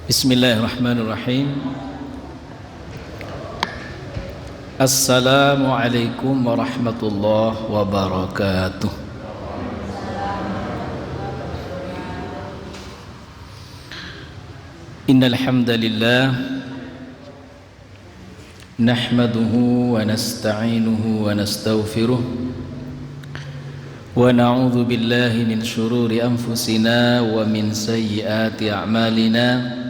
Bismillahirrahmanirrahim. Assalamualaikum warahmatullahi wabarakatuh. Innal hamdalillah nahmaduhu wa nasta'inuhu wa nastaghfiruh wa na'udzu billahi min shururi anfusina wa min sayyiati a'malina.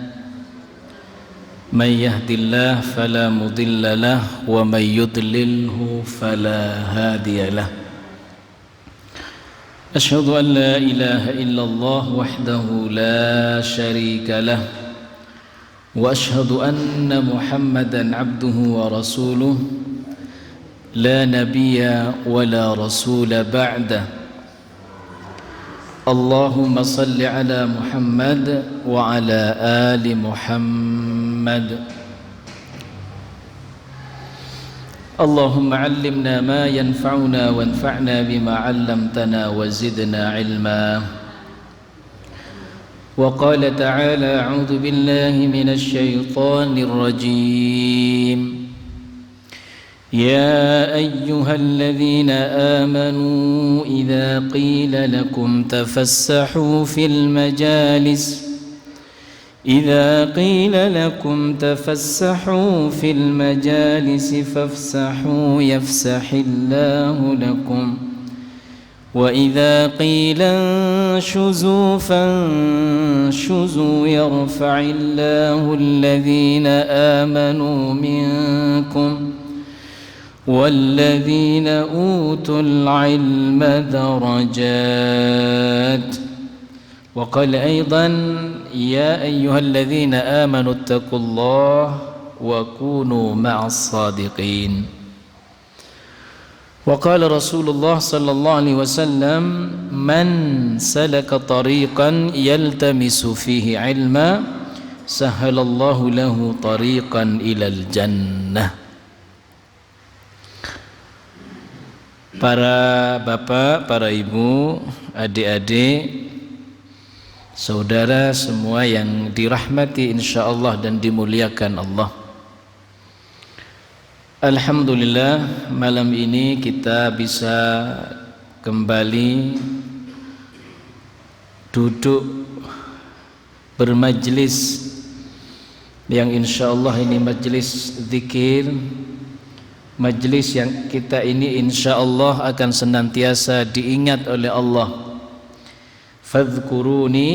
Man yahdillahu fala mudilla lahu wa man yudlilhu fala hadiya lahu. Asyhadu an la ilaha illallah wahdahu la syarika lahu wa asyhadu anna Muhammadan abduhu wa rasuluh la nabiyya wa la rasula ba'da. Allahumma salli ala Muhammad wa ala ali Muhammad. Allahumma allimna ma yanfa'una wanfa'na bima 'allamtana wa zidna 'ilma. Wa qala ta'ala a'udzu billahi minasy syaithanir rajim. يا أيها الذين آمنوا إذا قيل لكم تفسحوا في المجالس فافسحوا يفسح الله لكم وإذا قيل انشزوا فانشزوا يرفع الله الذين آمنوا منكم والذين أوتوا العلم درجات. وقال أيضا يا أيها الذين آمنوا اتقوا الله وكونوا مع الصادقين. وقال رسول الله صلى الله عليه وسلم من سلك طريقا يلتمس فيه علما سهل الله له طريقا إلى الجنة. Para bapak, para ibu, adik-adik, saudara semua yang dirahmati insyaallah dan dimuliakan Allah. Alhamdulillah, malam ini kita bisa kembali duduk bermajlis yang insyaallah ini majlis zikir, majlis yang kita ini insyaallah akan senantiasa diingat oleh Allah. Fadhkuruni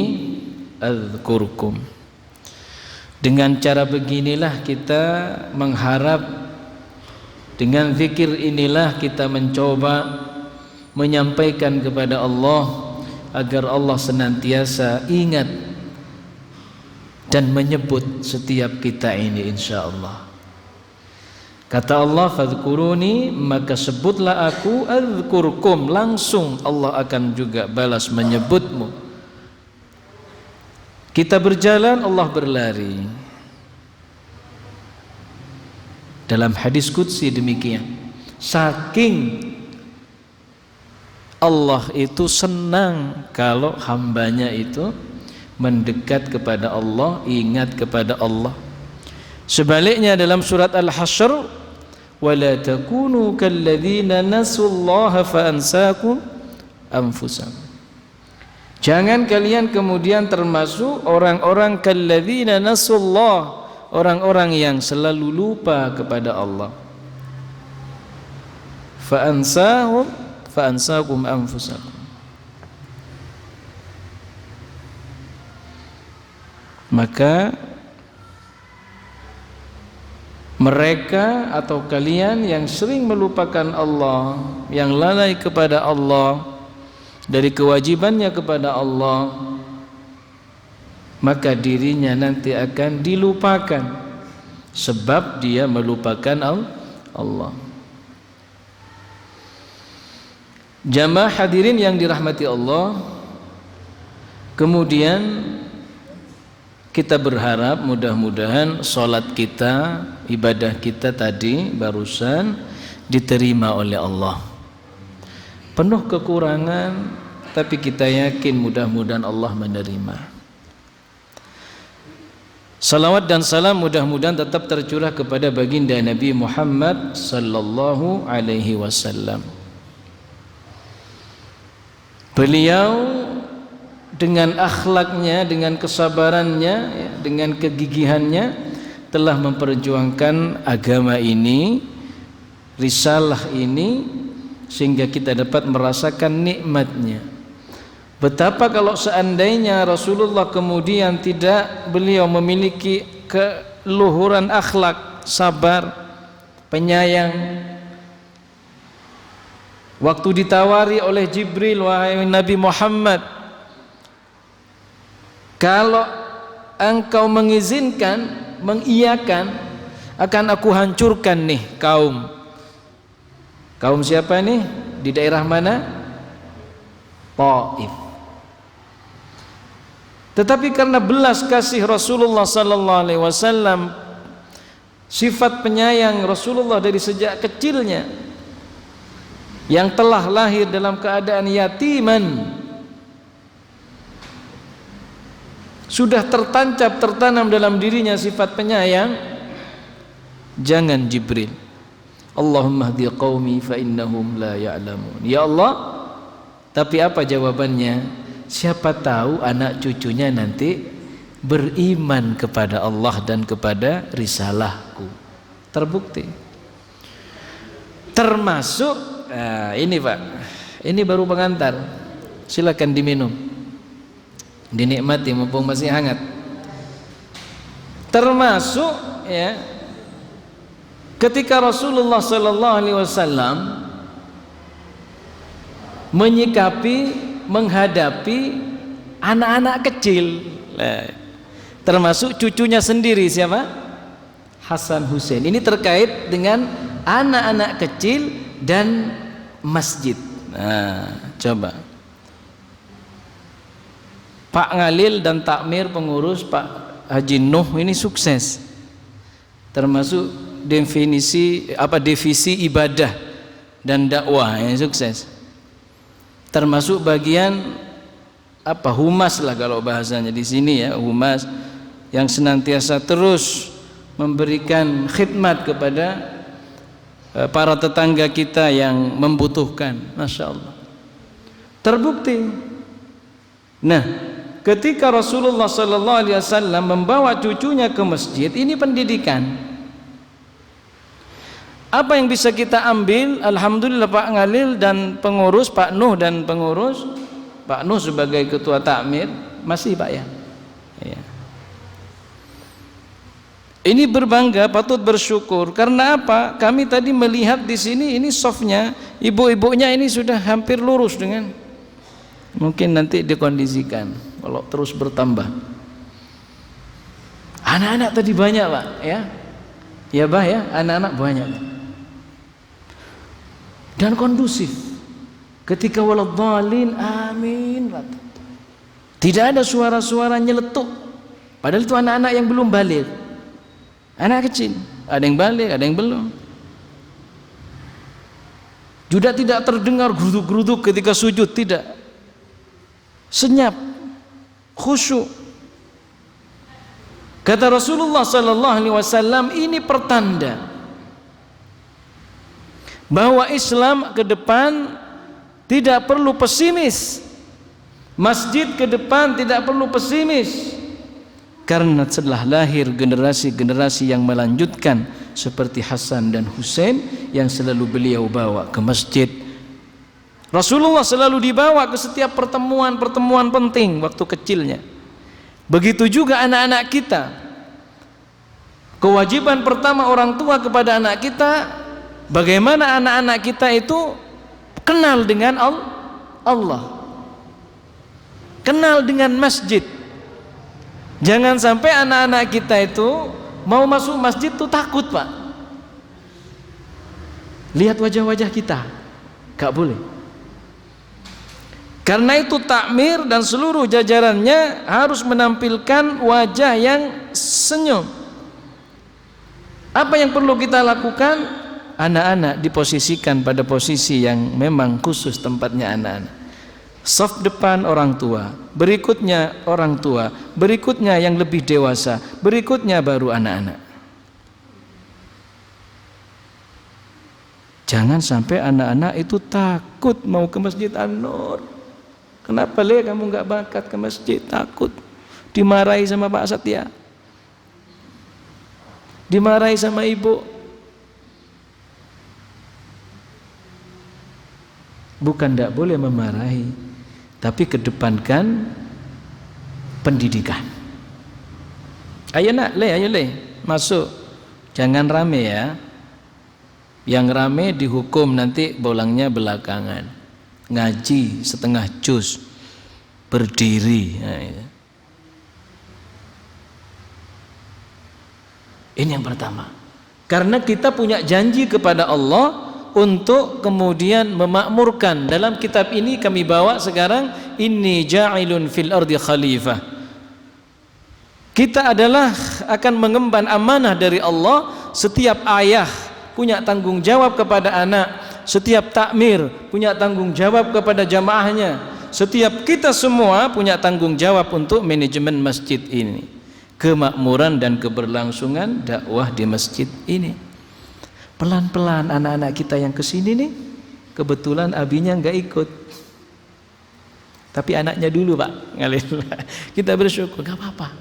adzkurkum. Dengan cara beginilah kita mengharap, dengan zikir inilah kita mencoba menyampaikan kepada Allah agar Allah senantiasa ingat dan menyebut setiap kita ini insyaallah. Kata Allah, fadhkuruni, maka sebutlah aku, adzkurkum, langsung Allah akan juga balas menyebutmu. Kita berjalan, Allah berlari. Dalam hadis qudsi demikian. Saking Allah itu senang kalau hambanya itu mendekat kepada Allah, ingat kepada Allah. Sebaliknya dalam surat Al-Hasyr, wala takunu kalladzina nasullaha fa ansakum anfusahum. Jangan kalian kemudian termasuk orang-orang kalladzina nasullah, orang-orang yang selalu lupa kepada Allah. Fa ansakum anfusakum. Maka mereka atau kalian yang sering melupakan Allah, yang lalai kepada Allah dari kewajibannya kepada Allah, maka dirinya nanti akan dilupakan sebab dia melupakan Allah. Jamaah hadirin yang dirahmati Allah, kemudian kita berharap mudah-mudahan sholat kita, ibadah kita tadi barusan diterima oleh Allah. Penuh kekurangan, tapi kita yakin mudah-mudahan Allah menerima. Salawat dan salam mudah-mudahan tetap tercurah kepada baginda Nabi Muhammad sallallahu alaihi wasallam. Beliau dengan akhlaknya, dengan kesabarannya, ya, dengan kegigihannya telah memperjuangkan agama ini, risalah ini, sehingga kita dapat merasakan nikmatnya. Betapa kalau seandainya Rasulullah kemudian beliau memiliki keluhuran akhlak, sabar, penyayang. Waktu ditawari oleh Jibril, wahai Nabi Muhammad, kalau engkau mengizinkan, mengiyakan, akan aku hancurkan nih kaum. Kaum siapa nih? Di daerah mana? Taif. Tetapi karena belas kasih Rasulullah sallallahu alaihi wasallam, sifat penyayang Rasulullah dari sejak kecilnya, yang telah lahir dalam keadaan yatiman, sudah tertanam dalam dirinya sifat penyayang. Jangan Jibril, Allahumma hdi qaumi fa innahum la ya'lamun. Ya Allah, tapi apa jawabannya? Siapa tahu anak cucunya nanti beriman kepada Allah dan kepada risalahku. Terbukti. Termasuk ini Pak, ini baru pengantar, silakan diminum, dinikmati mumpung masih hangat. Termasuk ya, ketika Rasulullah sallallahu alaihi wasallam menyikapi, menghadapi anak-anak kecil, termasuk cucunya sendiri, siapa? Hasan Hussein. Ini terkait dengan anak-anak kecil dan masjid. Nah, coba Pak Ngalil dan takmir pengurus Pak Haji Nuh ini sukses, termasuk divisi ibadah dan dakwah yang sukses, termasuk bagian humas lah kalau bahasanya di sini ya, humas yang senantiasa terus memberikan khidmat kepada para tetangga kita yang membutuhkan. Masya Allah, terbukti. Nah, ketika Rasulullah sallallahu alaihi wasallam membawa cucunya ke masjid, ini pendidikan. Apa yang bisa kita ambil? Alhamdulillah Pak Ngalil dan pengurus, Pak Nuh dan pengurus, Pak Nuh sebagai ketua takmir masih Pak ya. Ya. Ini berbangga, patut bersyukur. Karena apa? Kami tadi melihat di sini, ini softnya, ibu-ibunya ini sudah hampir lurus dengan, mungkin nanti dikondisikan kalau terus bertambah. Anak-anak tadi banyak Pak ya. Ya Bah ya, anak-anak banyak Pak. Dan kondusif. Ketika waladhdallin, amin, tidak ada suara-suara nyeletuk. Padahal itu anak-anak yang belum balik, anak kecil, ada yang balik, ada yang belum. Juga tidak terdengar geruduk-geruduk ketika sujud, tidak. Senyap, khusyuk. Kata Rasulullah sallallahu alaihi wasallam, ini pertanda bahwa Islam ke depan tidak perlu pesimis, masjid ke depan tidak perlu pesimis, karena telah lahir generasi-generasi yang melanjutkan seperti Hasan dan Hussein yang selalu beliau bawa ke masjid. Rasulullah selalu dibawa ke setiap pertemuan-pertemuan penting waktu kecilnya. Begitu juga anak-anak kita. Kewajiban pertama orang tua kepada anak kita, bagaimana anak-anak kita itu kenal dengan Allah, kenal dengan masjid. Jangan sampai anak-anak kita itu mau masuk masjid tuh takut Pak, lihat wajah-wajah kita, gak boleh. Karena itu takmir dan seluruh jajarannya harus menampilkan wajah yang senyum. Apa yang perlu kita lakukan? Anak-anak diposisikan pada posisi yang memang khusus tempatnya anak-anak. Saf depan orang tua, berikutnya orang tua, berikutnya yang lebih dewasa, berikutnya baru anak-anak. Jangan sampai anak-anak itu takut mau ke Masjid An-Nur. Kenapa kamu nggak bakat ke masjid? Takut dimarahi sama Pak Satya, dimarahi sama ibu. Bukan tidak boleh memarahi, tapi kedepankan pendidikan. Ayo nak, ayo masuk. Jangan rame ya. Yang rame dihukum nanti bolangnya belakangan. Ngaji setengah juz, berdiri. Nah, ini yang pertama. Karena kita punya janji kepada Allah untuk kemudian memakmurkan. Dalam kitab ini kami bawa sekarang, inni ja'ilun fil ardi khalifah. Kita adalah akan mengemban amanah dari Allah. Setiap ayah punya tanggung jawab kepada anak, setiap takmir punya tanggung jawab kepada jamaahnya, setiap kita semua punya tanggung jawab untuk manajemen masjid ini, kemakmuran dan keberlangsungan dakwah di masjid ini. Pelan-pelan anak-anak kita yang kesini nih, kebetulan abinya nggak ikut, tapi anaknya dulu Pak ngalir. Kita bersyukur, nggak apa-apa,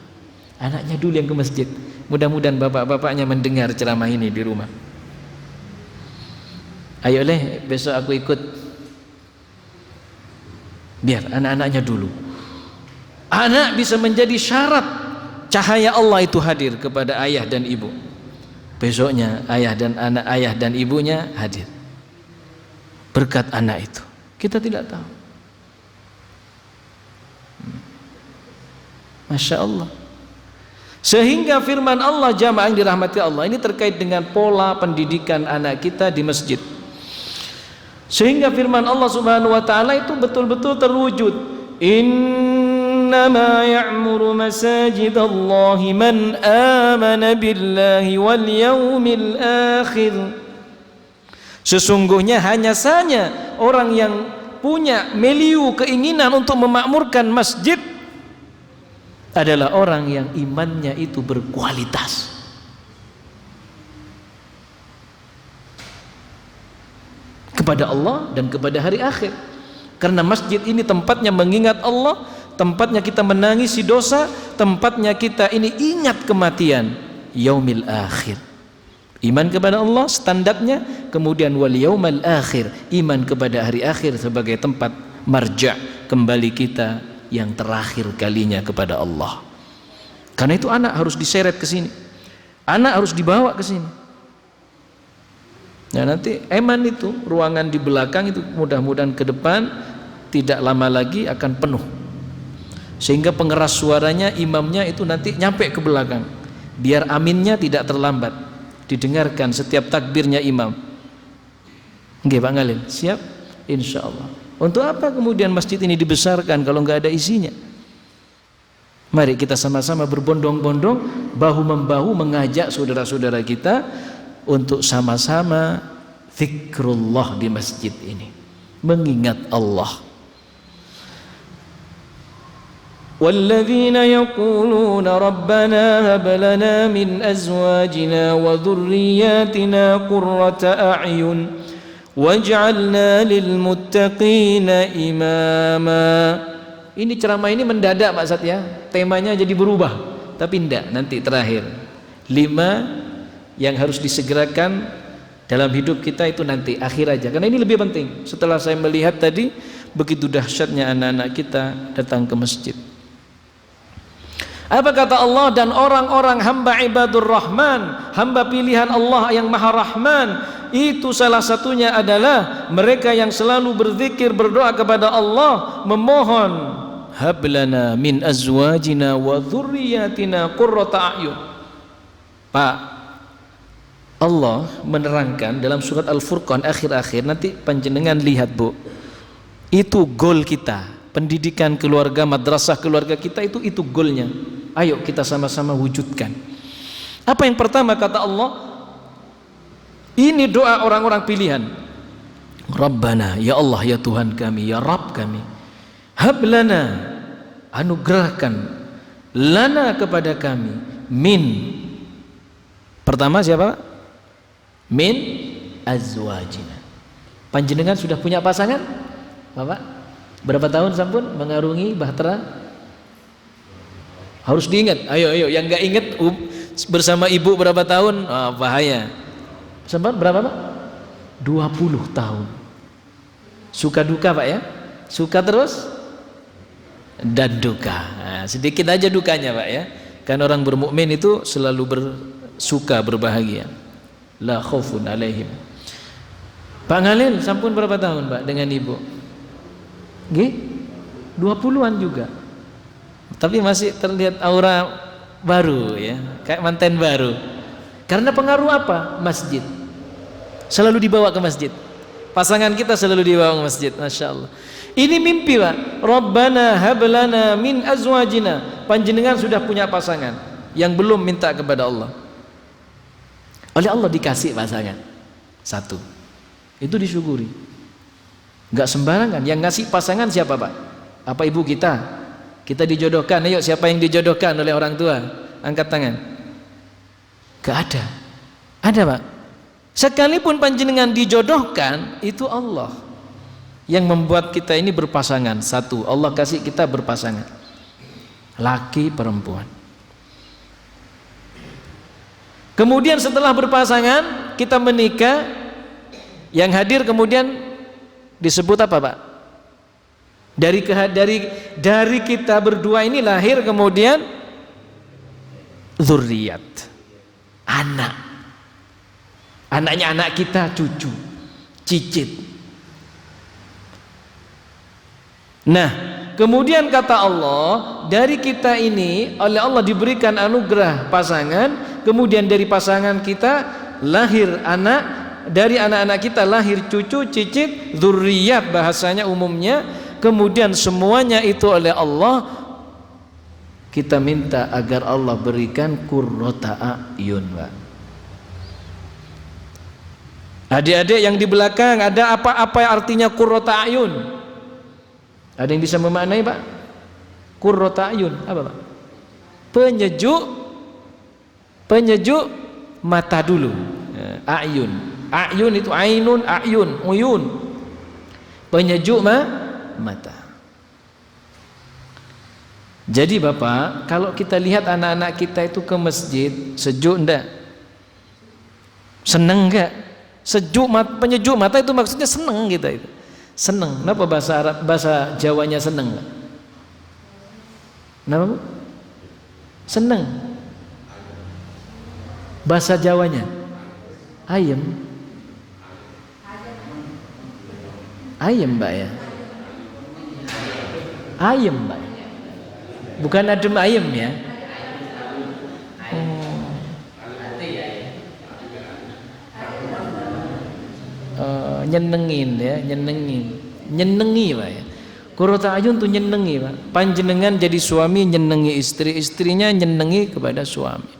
anaknya dulu yang ke masjid. Mudah-mudahan bapak-bapaknya mendengar ceramah ini di rumah. Ayo besok aku ikut. Biar anak-anaknya dulu. Anak bisa menjadi syarat cahaya Allah itu hadir kepada ayah dan ibu. Besoknya ayah dan ibunya hadir. Berkat anak itu. Kita tidak tahu. Masya Allah. Sehingga firman Allah, jamaah yang dirahmati Allah, ini terkait dengan pola pendidikan anak kita di masjid. Sehingga firman Allah Subhanahu wa taala itu betul-betul terwujud. Innama ya'muru masajidallahi man amana billahi wal yaumil akhir. Sesungguhnya hanya saja orang yang punya keinginan untuk memakmurkan masjid adalah orang yang imannya itu berkualitas. Kepada Allah dan kepada hari akhir. Karena masjid ini tempatnya mengingat Allah, tempatnya kita menangisi dosa, tempatnya kita ini ingat kematian, yaumil akhir. Iman kepada Allah standarnya, kemudian wal yaumil akhir, iman kepada hari akhir sebagai tempat marja' kembali kita yang terakhir kalinya kepada Allah. Karena itu anak harus diseret ke sini. Anak harus dibawa ke sini. Nah nanti itu ruangan di belakang itu mudah-mudahan ke depan tidak lama lagi akan penuh, sehingga pengeras suaranya imamnya itu nanti nyampe ke belakang, biar aminnya tidak terlambat, didengarkan setiap takbirnya imam. Nggih Pak Ngalil, siap? Insya Allah. Untuk apa kemudian masjid ini dibesarkan kalau nggak ada isinya? Mari kita sama-sama berbondong-bondong, bahu-membahu mengajak saudara-saudara kita untuk sama-sama zikrullah di masjid ini, mengingat Allah. Walladzina yaquluna rabbana hab lana min azwajina wa dhurriyyatina qurrata a'yun waj'alna lil muttaqina imama. Ini ceramah ini mendadak Pak Satya, temanya jadi berubah, tapi enggak, nanti terakhir 5 yang harus disegerakan dalam hidup kita itu nanti akhir aja, karena ini lebih penting. Setelah saya melihat tadi begitu dahsyatnya anak-anak kita datang ke masjid. Apa kata Allah? Dan orang-orang hamba ibadur rahman, hamba pilihan Allah yang maha rahman, itu salah satunya adalah mereka yang selalu berzikir, berdoa kepada Allah, memohon hablana min azwajina wa dhurriyyatina qurrata a'yun. Pak, Allah menerangkan dalam surat Al-Furqan akhir-akhir, nanti panjenengan lihat Bu, itu goal kita, pendidikan keluarga, madrasah keluarga kita itu goalnya. Ayo kita sama-sama wujudkan. Apa yang pertama kata Allah? Ini doa orang-orang pilihan. Rabbana, ya Allah ya Tuhan kami, ya Rabb kami, hablana, anugerahkan, lana kepada kami, min, pertama siapa? Min azwajina. Panjenengan sudah punya pasangan? Bapak, berapa tahun sampun mengarungi bahtera? Harus diingat. Ayo, yang nggak ingat bersama ibu berapa tahun? Bahaya. Sempat berapa Pak? 20 tahun. Suka duka Pak ya? Suka terus dan duka. Nah, sedikit aja dukanya Pak ya. Kan orang bermukmin itu selalu bersuka, berbahagia. La khaufun alaihim. Pak Ngalil sampun berapa tahun Pak dengan ibu? Nggih? 20-an juga. Tapi masih terlihat aura baru ya, kayak manten baru. Karena pengaruh apa? Masjid. Selalu dibawa ke masjid. Pasangan kita selalu dibawa ke masjid. Masya Allah. Ini mimpi Pak. Rabbana hablana min azwajina. Panjenengan sudah punya pasangan yang belum minta kepada Allah. Oleh Allah dikasih pasangan satu. Itu disyukuri. Enggak sembarangan. Yang ngasih pasangan siapa Pak? Apa ibu kita? Kita dijodohkan. Ayo, siapa yang dijodohkan oleh orang tua? Angkat tangan. Gak ada. Ada Pak. Sekalipun panjenengan dijodohkan, itu Allah yang membuat kita ini berpasangan. Satu, Allah kasih kita berpasangan, laki perempuan. Kemudian setelah berpasangan, kita menikah. Yang hadir kemudian disebut apa Pak? Dari kita berdua ini lahir kemudian zurriyat, anaknya anak kita, cucu, cicit. Nah, kemudian kata Allah, dari kita ini oleh Allah diberikan anugerah pasangan, kemudian dari pasangan kita lahir anak, dari anak-anak kita lahir cucu, cicit, zurriyat bahasanya umumnya. Kemudian semuanya itu oleh Allah kita minta agar Allah berikan qurrata a'yun Pak. Adik-adik yang di belakang, ada apa artinya qurrata a'yun? Ada yang bisa memaknai Pak? Qurrata a'yun apa Pak? Penyejuk mata dulu. A'yun. A'yun itu ainun, a'yun, uyun. Penyejuk mata. Jadi Bapak, kalau kita lihat anak-anak kita itu ke masjid, sejuk enggak? Seneng enggak? Sejuk mata, penyejuk mata itu maksudnya seneng kita itu. Seneng. Kenapa bahasa Jawanya seneng? Kenapa Bu? Seneng. Bahasa Jawanya ayem. Ayem Mbak ya. Ayem Mbak, bukan adem ayem ya. Nyenengin ya, nyenengi Pak ya. Qurrata a'yun tuh nyenengi Pak. Panjenengan jadi suami nyenengi istri, istrinya nyenengi kepada suami.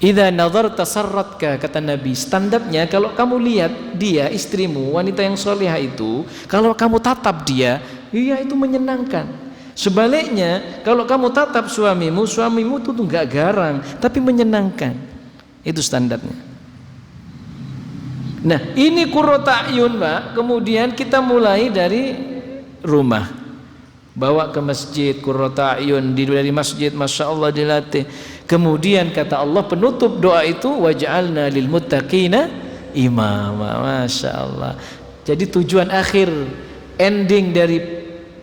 Idza nazarta sarratka, kata Nabi, standarnya kalau kamu lihat dia, istrimu, wanita yang solehah itu, kalau kamu tatap dia, iya itu menyenangkan. Sebaliknya kalau kamu tatap suamimu tuh enggak garang tapi menyenangkan. Itu standarnya. Nah, ini qurrata a'yun Pak. Kemudian kita mulai dari rumah, bawa ke masjid, qurrata a'yun dari masjid, Masya Allah dilatih. Kemudian kata Allah penutup doa itu, waj'alna lil muttaqina imama. Masya Allah. Jadi tujuan akhir, ending dari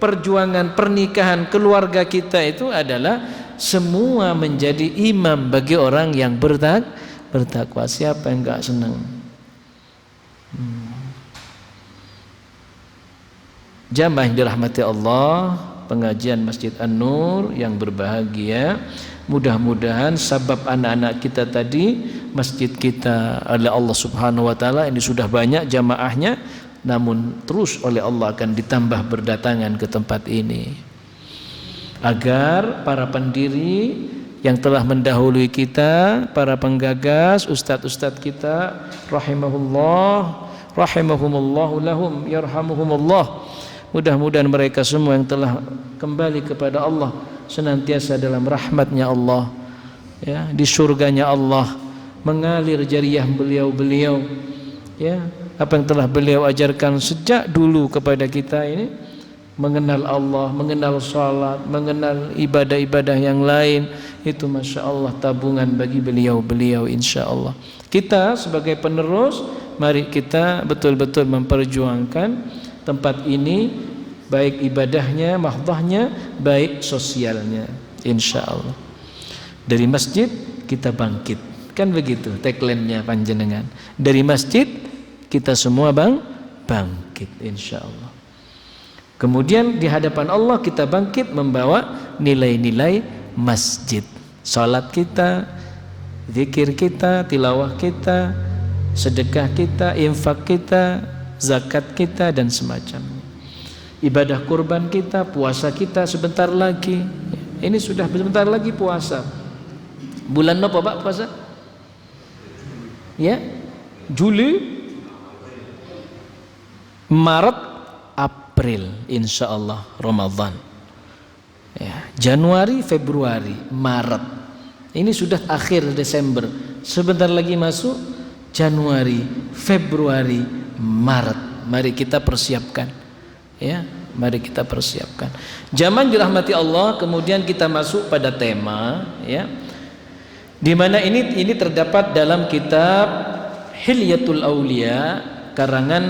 perjuangan pernikahan keluarga kita itu adalah semua menjadi imam bagi orang yang bertakwa. Siapa yang enggak senang? Jamaah yang dirahmati Allah, pengajian Masjid An-Nur yang berbahagia, mudah-mudahan sabab anak-anak kita tadi, masjid kita oleh Allah Subhanahu wa taala ini sudah banyak jamaahnya, namun terus oleh Allah akan ditambah berdatangan ke tempat ini, agar para pendiri yang telah mendahului kita, para penggagas, ustadz-ustadz kita rahimahumullah lahum yarhamuhumullah, Mudah-mudahan mereka semua yang telah kembali kepada Allah senantiasa dalam rahmatnya Allah, ya, di surganya Allah, mengalir jariah beliau-beliau, ya, apa yang telah beliau ajarkan sejak dulu kepada kita ini, mengenal Allah, mengenal salat, mengenal ibadah-ibadah yang lain, itu Masya Allah tabungan bagi beliau-beliau insya Allah. Kita sebagai penerus, mari kita betul-betul memperjuangkan tempat ini, baik ibadahnya, mahdhahnya, baik sosialnya, insya Allah. Dari masjid kita bangkit, kan begitu tagline-nya panjenengan. Dari masjid kita semua bangkit, insya Allah. Kemudian di hadapan Allah kita bangkit membawa nilai-nilai masjid. Salat kita, zikir kita, tilawah kita, sedekah kita, infak kita, zakat kita, dan semacamnya. Ibadah kurban kita, puasa kita sebentar lagi. Ini sudah sebentar lagi puasa. Bulan apa Pak puasa? Ya, Juli, Maret, April, insya Allah Ramadan. Ya, Januari, Februari, Maret. Ini sudah akhir Desember. Sebentar lagi masuk Januari, Februari, Maret. Mari kita persiapkan. Ya, mari kita persiapkan. Zaman dirahmati Allah, kemudian kita masuk pada tema, ya, di mana ini terdapat dalam kitab Hilyatul Aulia karangan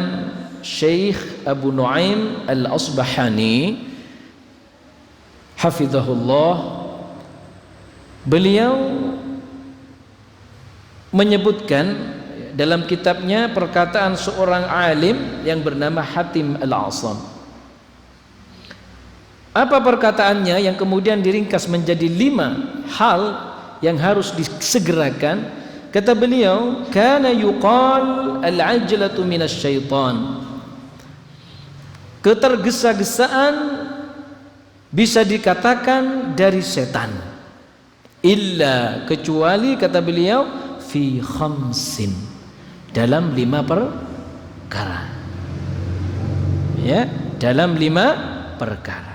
Syekh Abu Nuaim Al-Asbahani hafizahullah. Beliau menyebutkan dalam kitabnya perkataan seorang alim yang bernama Hatim Al-Asam. Apa perkataannya yang kemudian diringkas menjadi 5 hal yang harus disegerakan? Kata beliau, kana yuqal al-ajlatu minasyaitan. Ketergesa-gesaan bisa dikatakan dari setan. Illa, kecuali kata beliau, fi khamsin, dalam 5 perkara. Ya, dalam 5 perkara.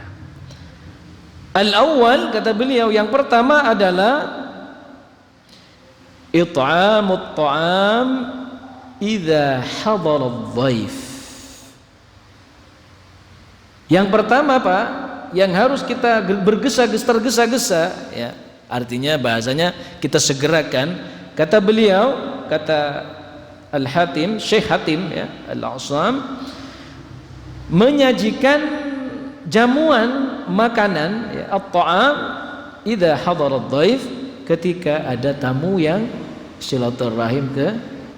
Al-awwal, kata beliau, yang pertama adalah it'amut ta'am idza hadara adh-dhaif. Yang pertama Pak, yang harus kita tergesa-gesa, ya, artinya bahasanya kita segerakan. Kata beliau, kata Al-Hatim, Syekh Hatim, ya, Al-Asam, menyajikan jamuan makanan, ya, at-ta'am idza hadara adh-dhaif, ketika ada tamu yang silaturahim ke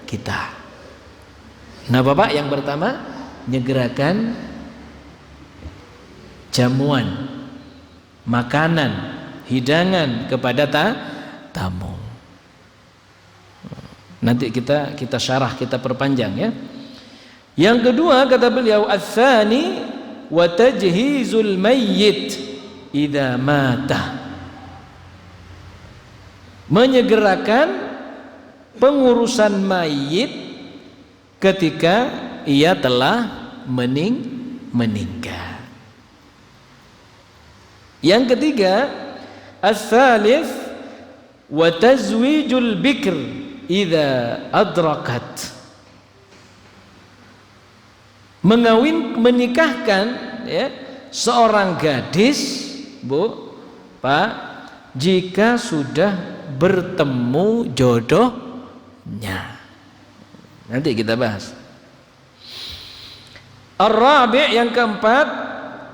kita. Nah Bapak, yang pertama nyegerakan jamuan, makanan, hidangan kepada tamu. Nanti kita syarah, kita perpanjang, ya. Yang kedua kata beliau, ats-tsani wa tajhizul mayyit idza mata. Menyegerakan pengurusan mayit ketika ia telah meninggal. Yang ketiga, ats-tsalits wa tazwijul bikr idza adrakat. Menikahkan, ya, seorang gadis, Bu, Pak, jika sudah bertemu jodohnya. Nanti kita bahas. Ar-rabi', yang keempat,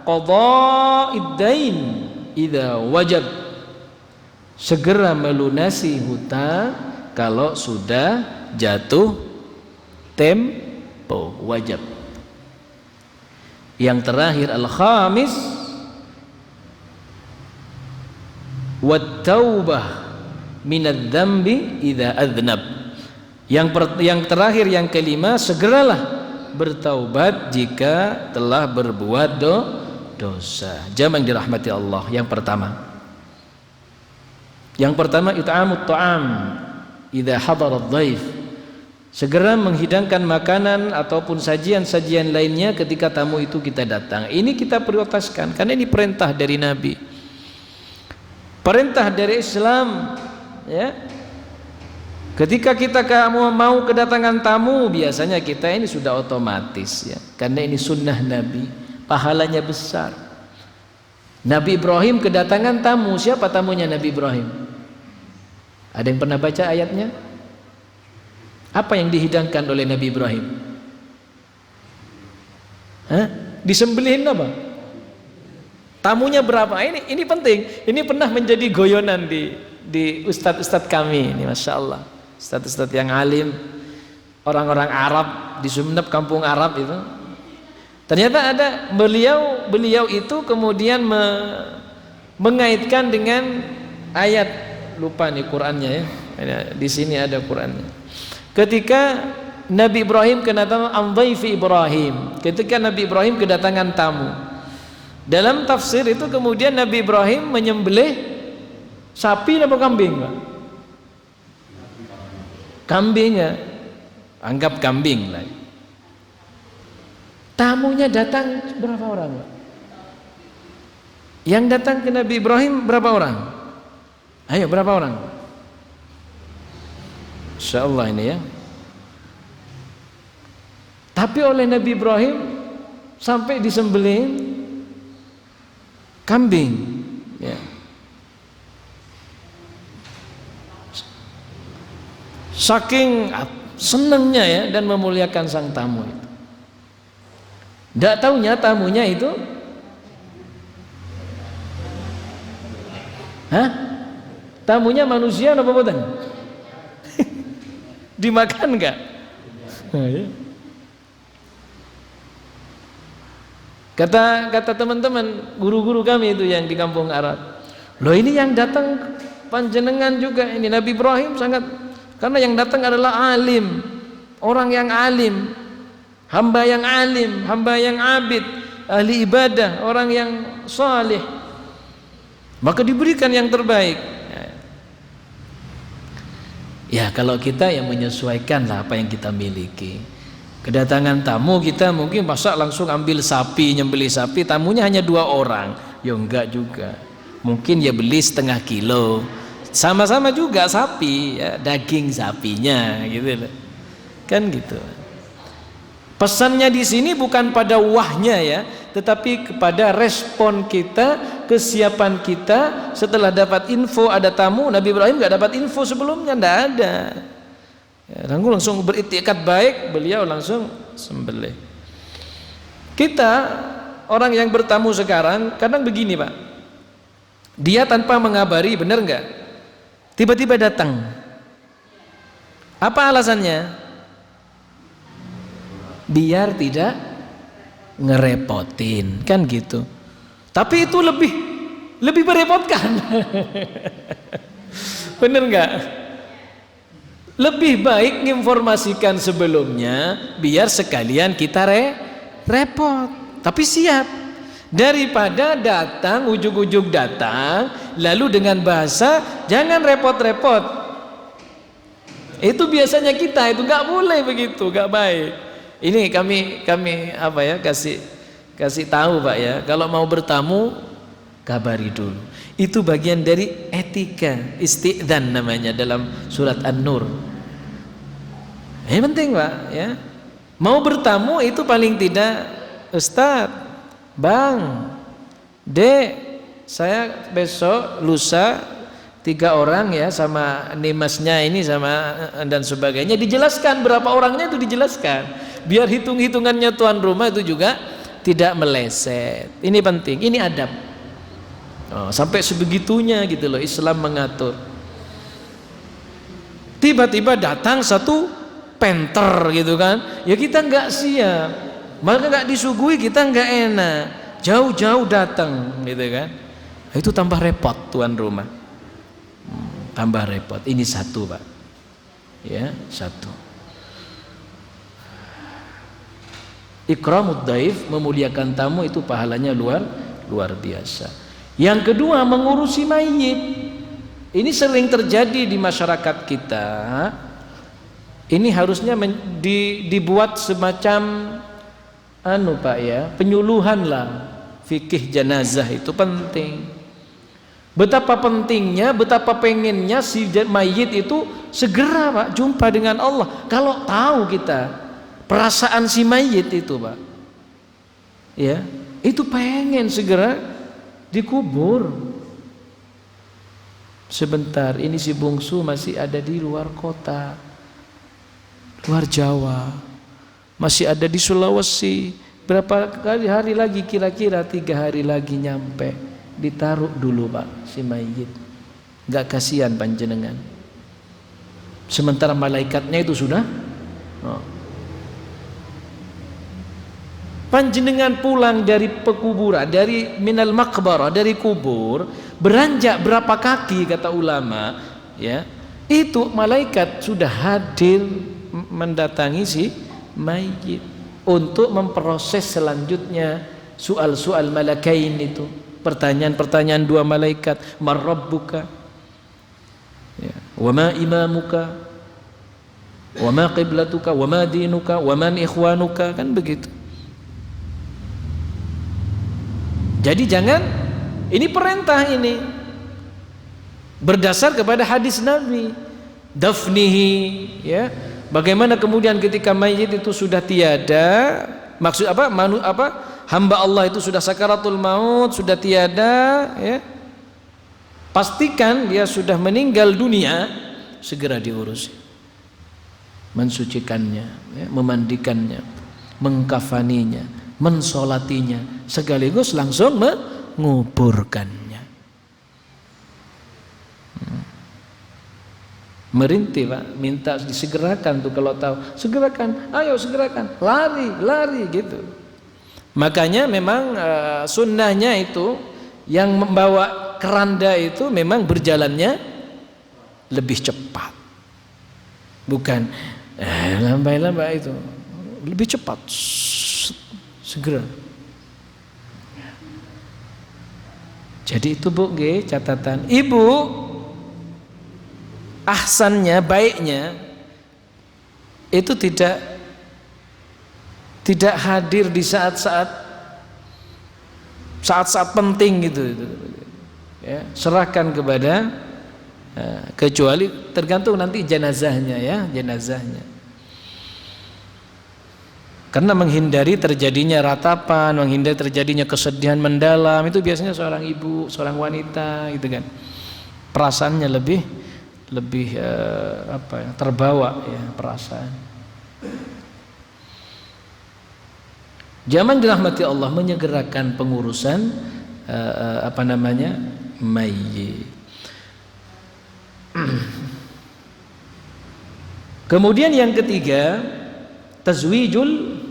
qada'id dain idza wajab. Segera melunasi hutang kalau sudah jatuh tempo, wajib. Yang terakhir, al-khamis wat taubah minadz-dzambi idza adznab. Yang terakhir, yang kelima, segeralah bertaubat jika telah berbuat dosa. Jamaah yang dirahmati Allah, yang pertama it'amut ta'am idza hadara adh-dhaif. segera menghidangkan makanan ataupun sajian-sajian lainnya ketika tamu itu kita datang. Ini kita prioritaskan karena ini perintah dari Nabi, perintah dari Islam, ya. Ketika kita mau kedatangan tamu, biasanya kita ini sudah otomatis, ya, karena ini sunnah Nabi, pahalanya besar. Nabi Ibrahim kedatangan tamu. Siapa tamunya Nabi Ibrahim? Ada yang pernah baca ayatnya? Apa yang dihidangkan oleh Nabi Ibrahim? Disembelihin apa? Tamunya berapa? Ini penting. Ini pernah menjadi goyonan di ustadz-ustadz kami. Ini Masya Allah, ustadz-ustadz yang alim, orang-orang Arab di Sumeneb, kampung Arab itu. Ternyata ada beliau itu kemudian mengaitkan dengan ayat, lupa nih Qurannya ya. Di sini ada Qurannya. Ketika Nabi Ibrahim kedatangan Andhaifi Ibrahim, ketika Nabi Ibrahim kedatangan tamu, dalam tafsir itu kemudian Nabi Ibrahim menyembelih sapi atau kambing, Pak? Kambing, ya, anggap kambing lah. Tamunya datang berapa orang, Pak? Yang datang ke Nabi Ibrahim berapa orang? Ayo, berapa orang? Insya Allah ini, ya. Tapi oleh Nabi Ibrahim sampai disembelih kambing, ya. Saking senangnya, ya, dan memuliakan sang tamu itu. Tidak tahunya tamunya itu tamunya manusia apa bukan? Dimakan enggak? Kata teman-teman guru-guru kami itu yang di kampung Arab, loh ini yang datang panjenengan juga, ini Nabi Ibrahim sangat, karena yang datang adalah alim, orang yang alim, hamba yang alim, hamba yang abid, ahli ibadah, orang yang saleh, maka diberikan yang terbaik. Ya, kalau kita yang menyesuaikan lah apa yang kita miliki. Kedatangan tamu kita mungkin masa langsung ambil sapi, nyembelih sapi, tamunya hanya 2 orang, ya enggak juga. Mungkin ya beli setengah kilo, sama-sama juga sapi, ya, daging sapinya, gitu loh. Kan gitu. Pesannya di sini bukan pada wahnya, ya, tetapi kepada respon kita, kesiapan kita setelah dapat info ada tamu. Nabi Ibrahim nggak dapat info sebelumnya, nggak ada. Ya, langsung beriktikad baik, beliau langsung sembelih. Kita orang yang bertamu sekarang kadang begini, Pak. Dia tanpa mengabari, benar nggak? Tiba-tiba datang. Apa alasannya? Biar tidak ngerepotin, kan gitu. Tapi itu lebih merepotkan. Bener nggak? Lebih baik menginformasikan sebelumnya, biar sekalian kita repot. Tapi siap, daripada datang ujug-ujug datang, lalu dengan bahasa jangan repot-repot. Itu biasanya kita itu nggak boleh begitu, nggak baik. Ini kami apa ya, kasih tahu, Pak, ya, kalau mau bertamu kabari dulu. Itu bagian dari etika istidzan namanya dalam surat An-Nur. Ini penting, Pak, ya. Mau bertamu itu paling tidak, Ustaz, Bang, Dek, saya besok lusa 3 orang ya, sama nimasnya ini sama dan sebagainya, dijelaskan berapa orangnya itu dijelaskan. Biar hitung-hitungannya tuan rumah itu juga tidak meleset. Ini penting, ini adab. Sampai sebegitunya gitu loh Islam mengatur. Tiba-tiba datang satu penter gitu kan, ya kita nggak siap, maka nggak disuguhi, kita nggak enak. Jauh-jauh datang gitu kan, itu tambah repot tuan rumah. Tambah repot. Ini satu, Pak, ya, satu. Ikramud dhaif, memuliakan tamu, itu pahalanya luar biasa. Yang kedua, mengurusi mayit. Ini sering terjadi di masyarakat kita. Ini harusnya dibuat semacam Pak ya, penyuluhan lah. Fikih jenazah itu penting. Betapa pentingnya, betapa pengennya si mayit itu segera Pak jumpa dengan Allah. Kalau tahu kita perasaan si mayit itu Pak, ya, itu pengen segera dikubur. Sebentar, ini si bungsu masih ada di luar kota, luar Jawa, masih ada di Sulawesi. Berapa hari lagi, kira-kira 3 hari lagi nyampe. Ditaruh dulu Pak si mayit, nggak kasihan panjenengan. Sementara malaikatnya itu sudah panjenengan pulang dari pekuburan, dari minal maqbarah, dari kubur, beranjak berapa kaki kata ulama ya, itu malaikat sudah hadir mendatangi si mayit untuk memproses selanjutnya soal-soal malakain itu, pertanyaan-pertanyaan 2 malaikat, man rabbuka ya, wa ma imamuka wa ma qiblatuka wa ma dinuka wa man ikhwanuka, kan begitu. Jadi jangan, ini perintah ini berdasar kepada hadis Nabi dafnihi ya. Bagaimana kemudian ketika mayit itu sudah tiada, maksud hamba Allah itu sudah sakaratul maut, sudah tiada ya, pastikan dia sudah meninggal dunia, segera diurus, mensucikannya ya, memandikannya, mengkafaninya, mensolatinya, sekaligus langsung menguburkannya. Merintih Pak, minta disegerakan tuh, kalau tahu segerakan, ayo segerakan, lari gitu. Makanya memang sunnahnya itu yang membawa keranda itu memang berjalannya lebih cepat, bukan lambai-lambai itu, lebih cepat, segera. Jadi itu Bu, catatan ibu, ahsannya, baiknya itu tidak hadir di saat-saat penting gitu ya, serahkan kepada kecuali tergantung nanti jenazahnya ya, jenazahnya. Karena menghindari terjadinya ratapan, menghindari terjadinya kesedihan mendalam, itu biasanya seorang ibu, seorang wanita gitu kan, perasaannya lebih terbawa ya, perasaan. Zaman dirahmati Allah menyegerakan pengurusan mayit. Kemudian yang ketiga, tazwijul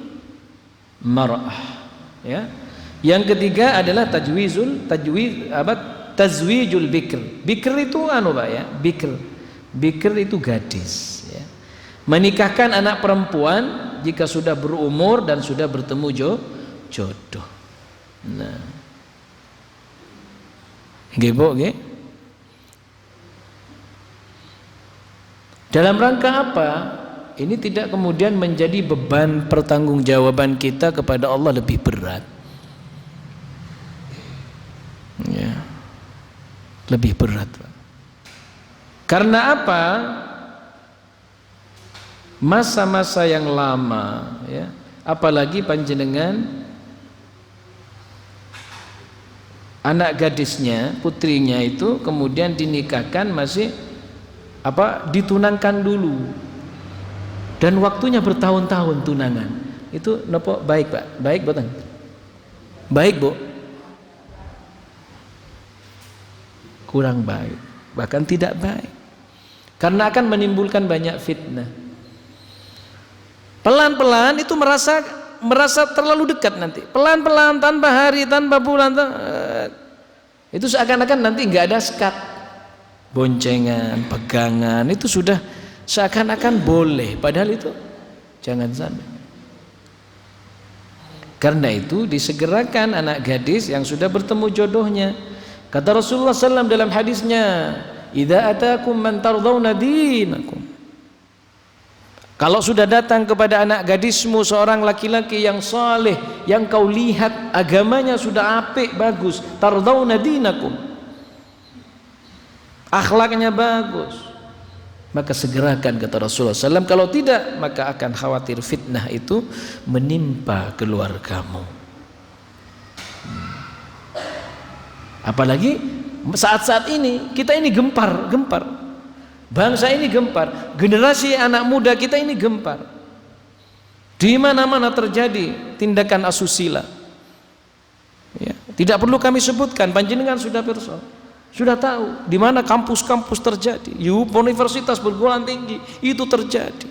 mar'ah ya. Yang ketiga adalah tazwijul bikr. Bikr itu Pak ya, bikr itu gadis ya. Menikahkan anak perempuan jika sudah berumur dan sudah bertemu jodoh. Nah, nggih Bu, nggih. Dalam rangka apa? Ini tidak kemudian menjadi beban pertanggungjawaban kita kepada Allah lebih berat. Ya. Lebih berat. Karena apa? Masa-masa yang lama ya, apalagi panjenengan anak gadisnya, putrinya itu kemudian dinikahkan masih ditunangkan dulu, dan waktunya bertahun-tahun tunangan. Itu nopo baik Pak? Baik boten? Baik Bu? Kurang baik, bahkan tidak baik, karena akan menimbulkan banyak fitnah. Pelan-pelan itu merasa terlalu dekat nanti. Pelan-pelan, tanpa hari, tanpa bulan, itu seakan-akan nanti nggak ada sekat, boncengan, pegangan, itu sudah seakan-akan boleh, padahal itu jangan sampai. Karena itu disegerakan anak gadis yang sudah bertemu jodohnya. Kata Rasulullah SAW dalam hadisnya, "Idza atakum man tardawna dinakum." Kalau sudah datang kepada anak gadismu seorang laki-laki yang saleh, yang kau lihat agamanya sudah apik, bagus, tardawna dinakum, akhlaknya bagus, maka segerakan, kata Rasulullah SAW. Kalau tidak, maka akan khawatir fitnah itu menimpa keluargamu. Apalagi saat-saat ini kita ini gempar, bangsa ini gempar, generasi anak muda kita ini gempar. Di mana-mana terjadi tindakan asusila. Ya, tidak perlu kami sebutkan, panjenengan sudah pirsa, sudah tahu di mana kampus-kampus terjadi, universitas perguruan tinggi itu terjadi.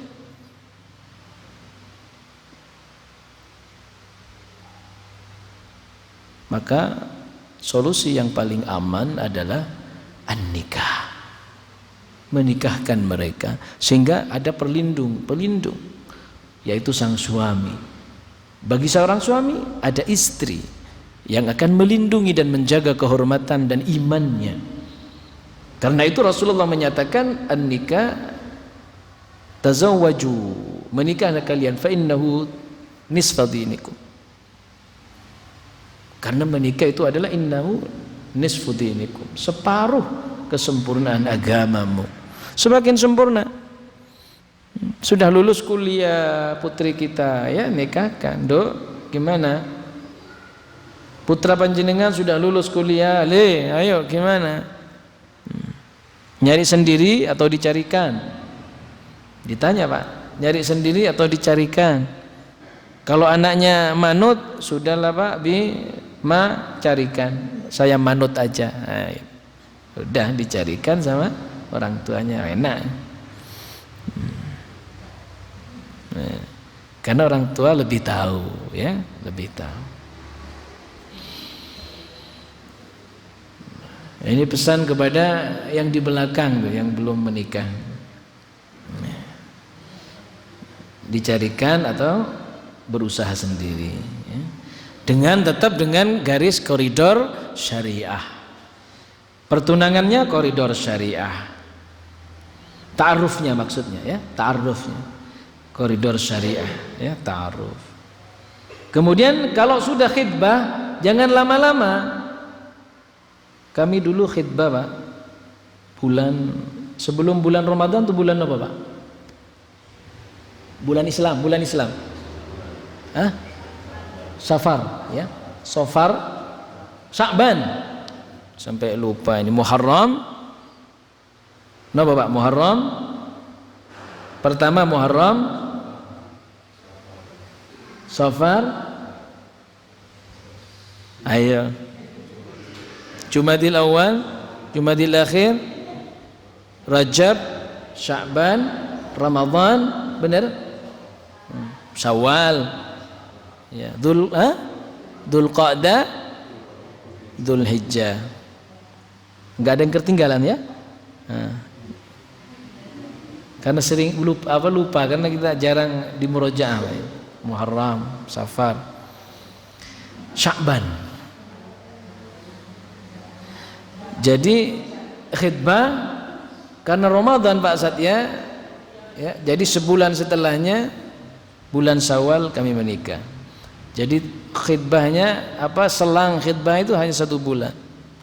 Maka solusi yang paling aman adalah an-nikah, menikahkan mereka sehingga ada pelindung, yaitu sang suami. Bagi seorang suami ada istri yang akan melindungi dan menjaga kehormatan dan imannya. Karena itu Rasulullah menyatakan an-nikah, tazawwaju, menikahlah kalian, fa innahu nisfa dinikum. Karena menikah itu adalah innahu nisfu dinikum, separuh kesempurnaan agamamu. Semakin sempurna. Sudah lulus kuliah putri kita, ya nikahkan. Dok, gimana? Putra panjenengan sudah lulus kuliah, ayo gimana? Nyari sendiri atau dicarikan? Ditanya, Pak, nyari sendiri atau dicarikan? Kalau anaknya manut, sudahlah Pak, carikan, saya manut aja. Udah dicarikan sama orang tuanya, enak. Karena orang tua lebih tahu, ya, lebih tahu. Ini pesan kepada yang di belakang, yang belum menikah. Dicarikan atau berusaha sendiri, ya. Dengan tetap dengan garis koridor syariah. Pertunangannya koridor syariah. Ta'arufnya maksudnya, ya, ta'arufnya koridor syariah, ya, ta'aruf. Kemudian kalau sudah khidbah jangan lama-lama. Kami dulu khidbah, Pak, sebelum bulan Ramadan tuh bulan apa, Pak? Bulan Islam. Hah? Safar, ya, Safar, Sya'ban, sampai lupa ini. Muharram, napa Pak? Muharram, pertama Muharram, Safar, ayo, Jumadil Awal, Jumadil Akhir, Rajab, Sya'ban, Ramadan, benar? Syawal, ya, Dzulqa'dah, Dzulhijjah. Enggak ada yang ketinggalan, ya. Karena sering lupa karena kita jarang di murojaah, ya. Muharram, Safar, Sya'ban. Jadi khidbah karena Ramadan, Pak Satya, ya, jadi sebulan setelahnya bulan Syawal kami menikah. Jadi khidbahnya selang khidbah itu hanya 1 bulan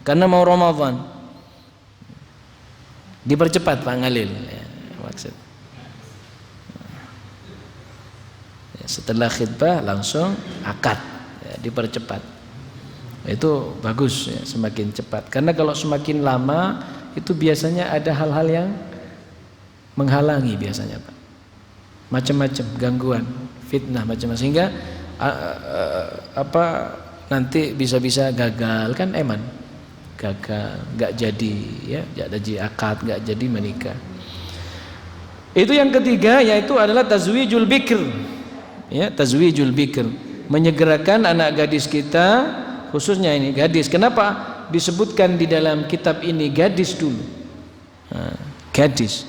karena mau Ramadan. Dipercepat, Pak Ngalil, ya, maksud. Ya, setelah khidbah langsung akad, ya, dipercepat. Itu bagus, ya, semakin cepat. Karena kalau semakin lama itu biasanya ada hal-hal yang menghalangi biasanya, Pak. Macam-macam gangguan, fitnah macam-macam, sehingga nanti bisa-bisa gagal, kan eman, gagal, nggak jadi, ya, nggak jadi akad, nggak jadi menikah. Itu yang ketiga, yaitu adalah tazwijul bikr, ya, tazwijul bikr, menyegerakan anak gadis kita, khususnya ini gadis. Kenapa disebutkan di dalam kitab ini gadis dulu? Gadis.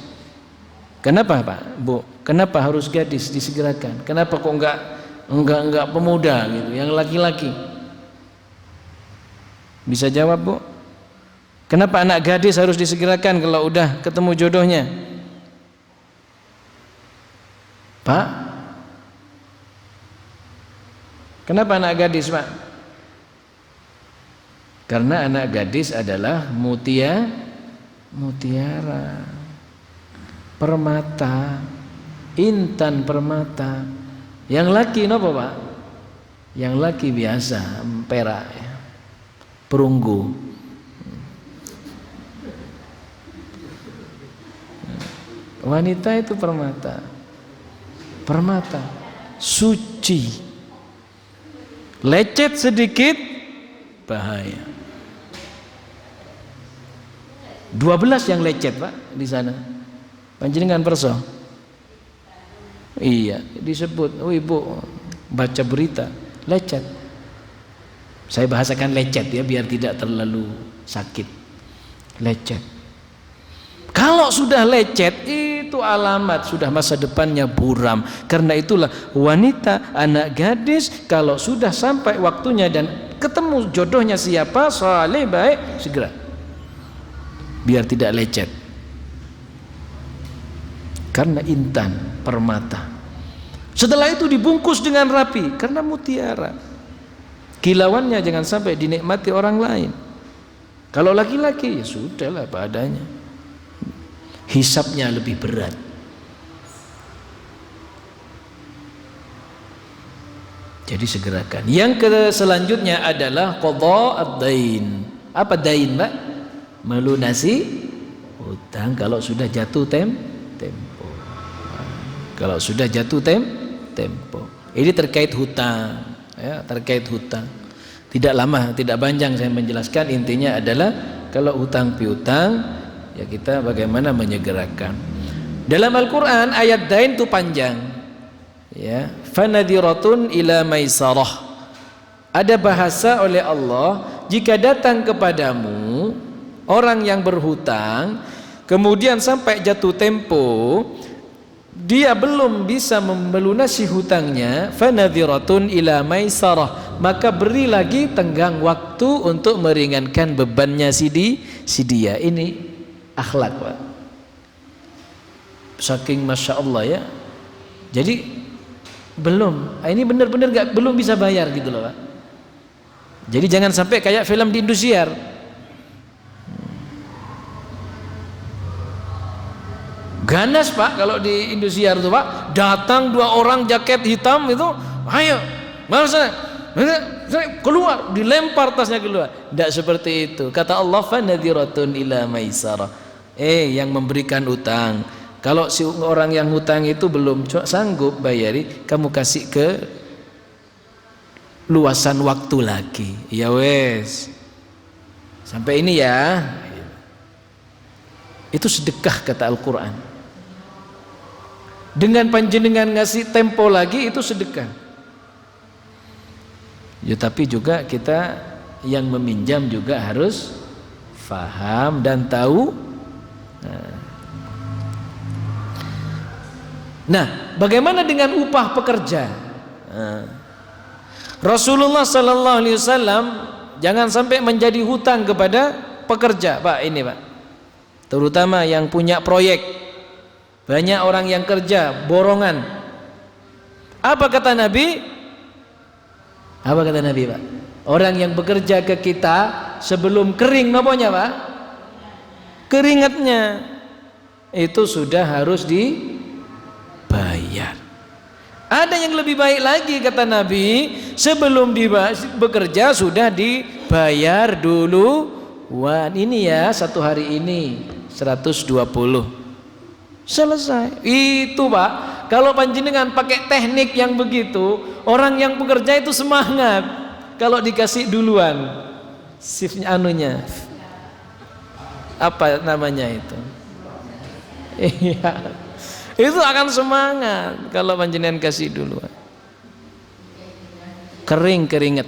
Kenapa, Pak, Bu? Kenapa harus gadis disegerakan? Kenapa kok enggak pemuda gitu, yang laki-laki? Bisa jawab, Bu? Kenapa anak gadis harus disegerakan kalau udah ketemu jodohnya? Pak, kenapa anak gadis, Pak? Karena anak gadis adalah mutiara, permata, intan permata. Yang laki napa, Pak? Yang laki biasa, perak ya. Perunggu. Wanita itu permata. Permata, suci. Lecet sedikit bahaya. 12 yang lecet, Pak, di sana. Panjenengan perso? Iya, disebut. Oh, Ibu baca berita, lecet. Saya bahasakan lecet ya biar tidak terlalu sakit. Lecet. Kalau sudah lecet itu alamat sudah masa depannya buram. Karena itulah wanita, anak gadis kalau sudah sampai waktunya dan ketemu jodohnya siapa, saleh baik, segera. Biar tidak lecet. Karena intan, permata. Setelah itu dibungkus dengan rapi karena mutiara. Kilauannya jangan sampai dinikmati orang lain. Kalau laki-laki ya sudahlah apa adanya. Hisabnya lebih berat. Jadi segerakan. Yang selanjutnya adalah qadha ad-dain. Apa dain, Pak? Melunasi hutang kalau sudah jatuh tempo. Kalau sudah jatuh tempo. Ini terkait hutang, ya, terkait hutang. Tidak lama, tidak panjang saya menjelaskan. Intinya adalah kalau hutang piutang, ya kita bagaimana menyegerakan. Dalam Al-Quran ayat dain itu panjang, ya. Fanadiratun ila maisarah. Ada bahasa oleh Allah, jika datang kepadamu orang yang berhutang, kemudian sampai jatuh tempo, dia belum bisa melunasi hutangnya, fanadhiratun ila maisarah, maka beri lagi tenggang waktu untuk meringankan bebannya si dia. Ini akhlak, Pak. Saking masya Allah ya. Jadi belum, ini benar-benar belum bisa bayar gitu loh, Pak. Jadi jangan sampai kayak film di Indosiar. Ganas, Pak, kalau di Indosiar itu, Pak, datang 2 orang jaket hitam itu, ayo, mana keluar, dilempar tasnya keluar. Tidak seperti itu. Kata Allah, fanadhiratun ila maisarah. Yang memberikan utang, kalau si orang yang hutang itu belum sanggup bayari, kamu kasih ke luasan waktu lagi. Ya wes, sampai ini ya. Itu sedekah kata Al-Quran. Dengan panjenengan ngasih tempo lagi itu sedekah. Ya, tapi juga kita yang meminjam juga harus faham dan tahu. Nah, bagaimana dengan upah pekerja? Rasulullah Sallallahu Alaihi Wasallam jangan sampai menjadi hutang kepada pekerja, Pak. Ini, Pak, terutama yang punya proyek. Banyak orang yang kerja borongan. Apa kata Nabi? Apa kata Nabi, Pak? Orang yang bekerja ke kita sebelum kering noponya, Pak? Keringatnya itu sudah harus dibayar. Ada yang lebih baik lagi kata Nabi, sebelum bekerja sudah dibayar dulu. Wah, ini ya 1 hari ini 120. Selesai. Itu, Pak, kalau panjenengan pakai teknik yang begitu, orang yang bekerja itu semangat kalau dikasih duluan shiftnya, anunya apa namanya itu, iya, itu akan semangat kalau panjenengan kasih duluan. Keringet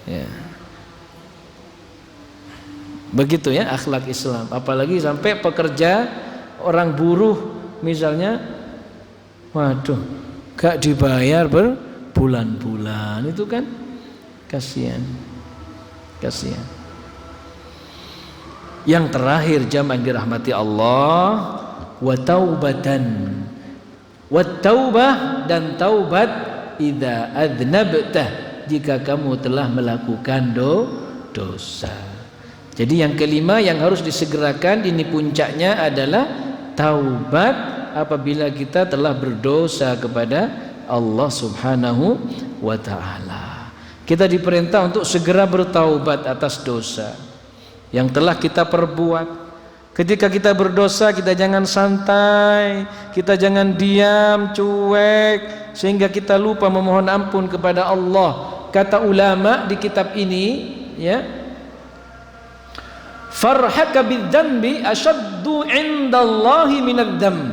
ya. Begitu ya akhlak Islam. Apalagi sampai pekerja, orang buruh misalnya, waduh, gak dibayar berbulan-bulan, itu kan kasihan. Yang terakhir jamaah dirahmati Allah, wa taubatan. Wat taubah dan taubat idza adnabta, jika kamu telah melakukan dosa. Jadi yang kelima yang harus disegerakan, ini puncaknya adalah taubat apabila kita telah berdosa kepada Allah Subhanahu wa taala. Kita diperintah untuk segera bertaubat atas dosa yang telah kita perbuat. Ketika kita berdosa, kita jangan santai, kita jangan diam, cuek, sehingga kita lupa memohon ampun kepada Allah. Kata ulama di kitab ini, ya, farhaka bidzambi ashaddu indallahi minadz-dzamb.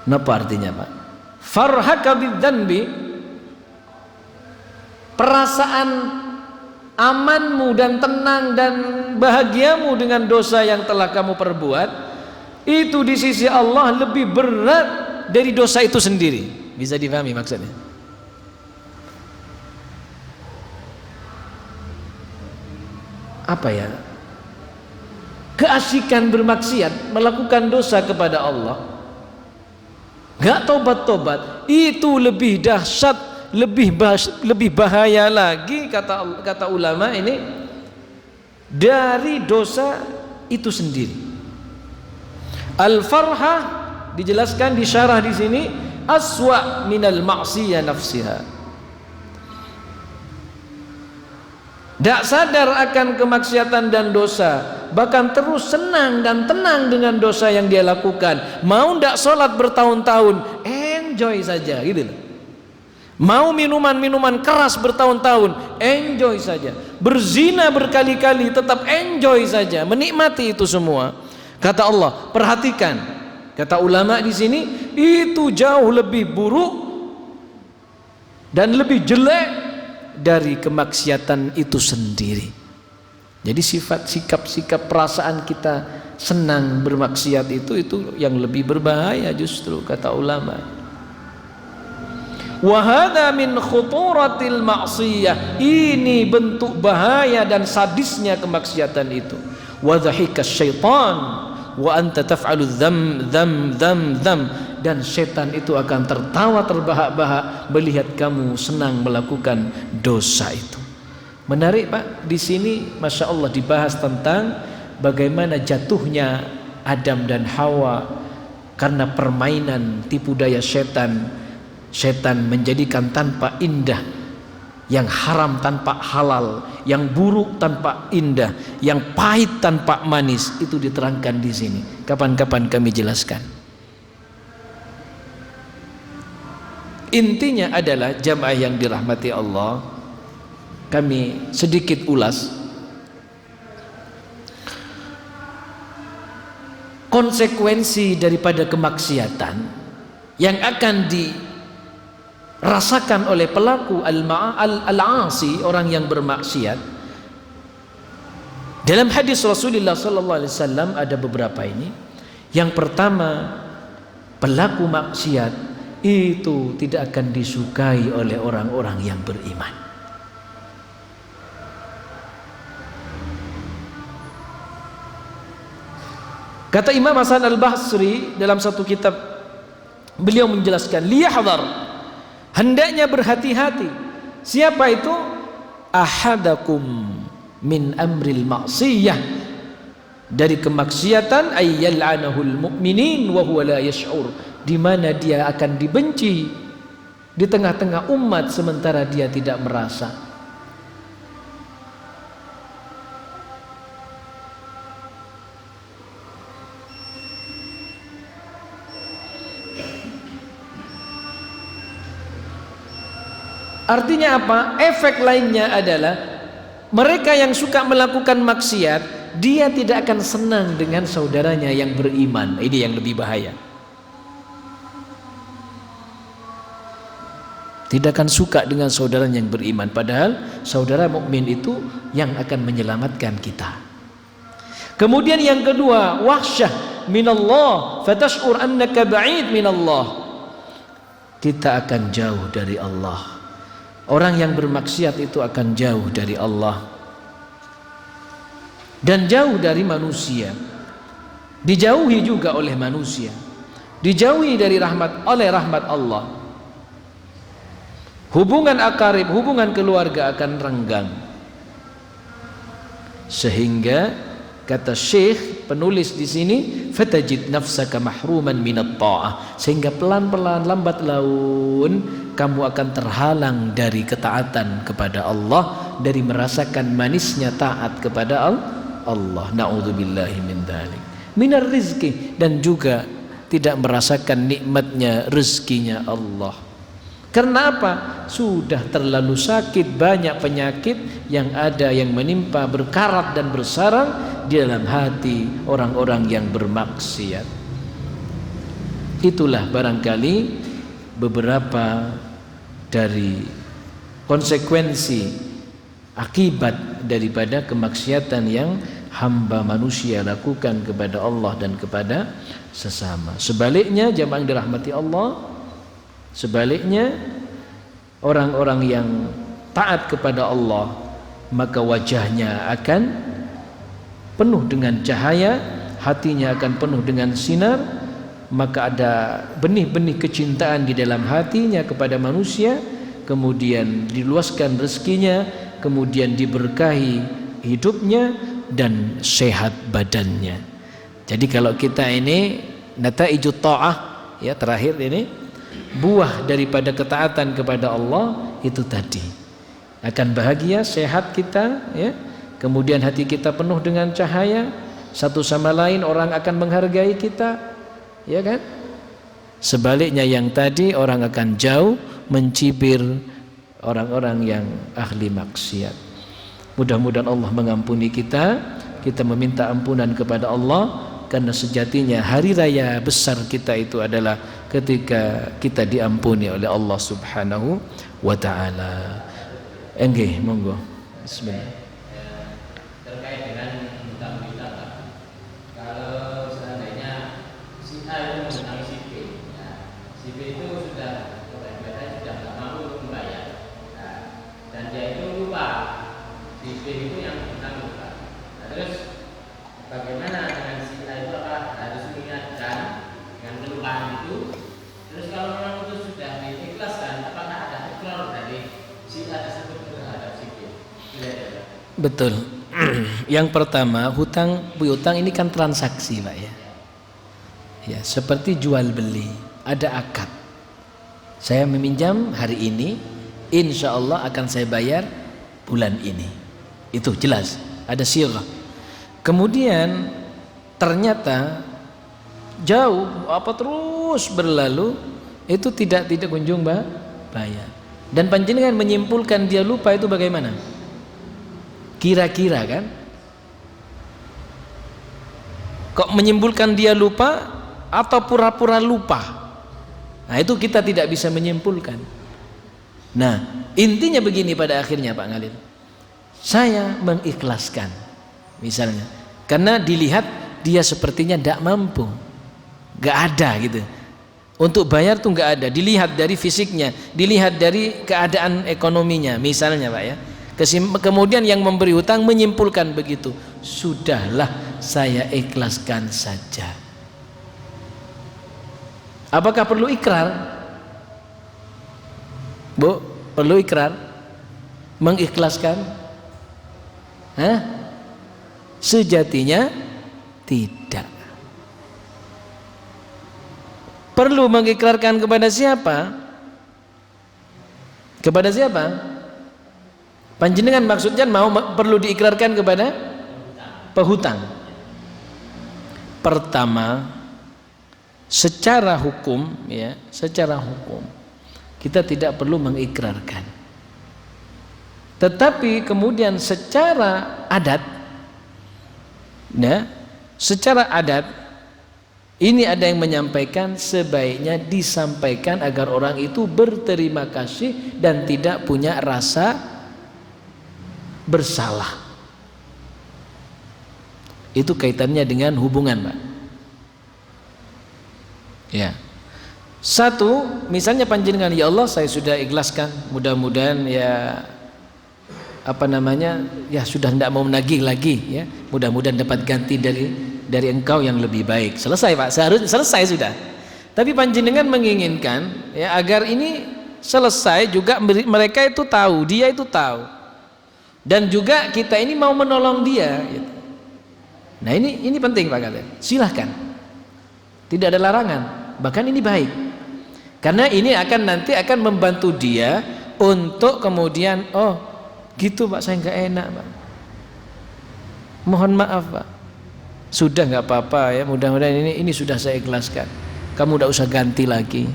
Apa artinya, Pak? Farhaka bidzambi, perasaan amanmu dan tenang dan bahagiamu dengan dosa yang telah kamu perbuat itu di sisi Allah lebih berat dari dosa itu sendiri. Bisa dipahami maksudnya? Apa ya? Keasikan bermaksiat, melakukan dosa kepada Allah, gak tobat-tobat, itu lebih dahsyat, lebih bahaya lagi, kata ulama ini, dari dosa itu sendiri. Al-farhah dijelaskan di syarah di sini, aswa minal ma'siyah nafsiha. Tak sadar akan kemaksiatan dan dosa, bahkan terus senang dan tenang dengan dosa yang dia lakukan. Mau tidak sholat bertahun-tahun, enjoy saja, gitu loh. Mau minuman-minuman keras bertahun-tahun, enjoy saja. Berzina berkali-kali, tetap enjoy saja, menikmati itu semua. Kata Allah, perhatikan, kata ulama di sini, itu jauh lebih buruk dan lebih jelek dari kemaksiatan itu sendiri. Jadi sifat, sikap perasaan kita senang bermaksiat itu yang lebih berbahaya justru, kata ulama. Wa hadza min khuturatil ma'siyah, ini bentuk bahaya dan sadisnya kemaksiatan itu. Wa dhahika syaitan wa anta taf'alu dzam, dan setan itu akan tertawa terbahak-bahak melihat kamu senang melakukan dosa itu. Menarik, Pak, di sini Masya Allah dibahas tentang bagaimana jatuhnya Adam dan Hawa karena permainan tipu daya setan. Setan menjadikan tanpa indah, yang haram tanpa halal, yang buruk tanpa indah, yang pahit tanpa manis. Itu diterangkan di sini. Kapan-kapan kami jelaskan. Intinya adalah jamaah yang dirahmati Allah, kami sedikit ulas konsekuensi daripada kemaksiatan yang akan dirasakan oleh pelaku al-asi, orang yang bermaksiat. Dalam hadis Rasulullah sallallahu alaihi wasallam ada beberapa ini. Yang pertama, pelaku maksiat itu tidak akan disukai oleh orang-orang yang beriman. Kata Imam Hasan al-Basri dalam satu kitab, beliau menjelaskan, liyahdhar, hendaknya berhati-hati. Siapa itu? Ahadakum min amril ma'siyah, dari kemaksiatan, ayyal'anahul mu'minin wa huwa la yash'ur, di mana dia akan dibenci di tengah-tengah umat sementara dia tidak merasa. Artinya apa? Efek lainnya adalah mereka yang suka melakukan maksiat, dia tidak akan senang dengan saudaranya yang beriman. Ini yang lebih bahaya. Tidak akan suka dengan saudaranya yang beriman, padahal saudara mukmin itu yang akan menyelamatkan kita. Kemudian yang kedua, wahsyah minallah fatash'ur annaka ba'id minallah. Kita akan jauh dari Allah. Orang yang bermaksiat itu akan jauh dari Allah. dan jauh dari manusia, dijauhi juga oleh manusia, dijauhi dari oleh rahmat Allah. Hubungan akarib, hubungan keluarga akan renggang, sehingga kata Syekh penulis di sini, fatajid nafsaka mahruman minat ta'ah, sehingga pelan-pelan lambat laun kamu akan terhalang dari ketaatan kepada Allah, dari merasakan manisnya taat kepada Allah. Na'udzubillahi min dzalik. Minar rizki, dan juga tidak merasakan nikmatnya rezekinya Allah. Karena apa? Sudah terlalu sakit, banyak penyakit yang ada yang menimpa, berkarat dan bersarang di dalam hati orang-orang yang bermaksiat. Itulah barangkali beberapa dari konsekuensi akibat daripada kemaksiatan yang hamba manusia lakukan kepada Allah dan kepada sesama. Sebaliknya, jamaah yang dirahmati Allah, sebaliknya orang-orang yang taat kepada Allah, maka wajahnya akan penuh dengan cahaya, hatinya akan penuh dengan sinar, maka ada benih-benih kecintaan di dalam hatinya kepada manusia, kemudian diluaskan rezekinya, kemudian diberkahi hidupnya dan sehat badannya. Jadi kalau kita ini nataijut ta'ah, ya terakhir ini, buah daripada ketaatan kepada Allah itu tadi, akan bahagia, sehat kita, ya. Kemudian hati kita penuh dengan cahaya, satu sama lain orang akan menghargai kita, ya kan? Sebaliknya yang tadi, orang akan jauh mencibir orang-orang yang ahli maksiat. Mudah-mudahan Allah mengampuni kita. Kita meminta ampunan kepada Allah, karena sejatinya hari raya besar kita itu adalah ketika kita diampuni oleh Allah Subhanahu wa ta'ala. Nggih, monggo. Bismillah. Terkait dengan hutang kita, kalau seandainya si A itu mengutang si B, nah, si B itu sudah nggak mampu membayar, nah, dan dia itu lupa, si B itu yang hutang lupa. Nah, terus bagaimana dengan si A itu, apa harus mengingatkan dengan kelupaan itu? Terus kalau memang itu sudah diikhlaskan, apakah ada ikrar dari si A tersebut terhadap si B? Betul. Yang pertama, hutang piutang ini kan transaksi, Pak, ya. Ya, seperti jual beli, ada akad. Saya meminjam hari ini, insya Allah akan saya bayar bulan ini. Itu jelas, ada sirah. Kemudian ternyata jauh terus berlalu, itu tidak kunjung bayar. Dan panjenengan menyimpulkan dia lupa, itu bagaimana? Kira-kira kan? Kok menyimpulkan dia lupa atau pura-pura lupa? Nah, itu kita tidak bisa menyimpulkan. Nah, intinya begini pada akhirnya Pak Ngalil, saya mengikhlaskan misalnya, karena dilihat dia sepertinya tidak mampu, nggak ada gitu. Untuk bayar tuh nggak ada, dilihat dari fisiknya, dilihat dari keadaan ekonominya misalnya, Pak, ya. Kemudian yang memberi hutang menyimpulkan begitu, sudahlah saya ikhlaskan saja. Apakah perlu ikrar? Bu, perlu ikrar? Mengikhlaskan? Hah? Sejatinya tidak. Perlu mengikrarkan kepada siapa? Kepada siapa? Panjenengan maksudnya perlu diikrarkan kepada pehutang. Pertama, secara hukum, ya, secara hukum kita tidak perlu mengikrarkan. Tetapi kemudian secara adat, ya, secara adat ini ada yang menyampaikan, sebaiknya disampaikan agar orang itu berterima kasih dan tidak punya rasa bersalah. Itu kaitannya dengan hubungan, Pak. Ya. Satu, misalnya panjenengan, ya Allah saya sudah ikhlaskan, mudah-mudahan ya ya sudah tidak mau menagih lagi ya. Mudah-mudahan dapat ganti dari engkau yang lebih baik. Selesai Pak, seharusnya selesai sudah. Tapi panjenengan menginginkan ya agar ini selesai juga, mereka itu tahu, dia itu tahu. Dan juga kita ini mau menolong dia gitu. Nah ini penting Pak kalian. Silahkan. Tidak ada larangan, bahkan ini baik. Karena ini nanti akan membantu dia untuk kemudian, oh gitu Pak, saya nggak enak Pak, mohon maaf Pak, sudah nggak apa-apa ya, mudah-mudahan ini sudah saya ikhlaskan, kamu tidak usah ganti lagi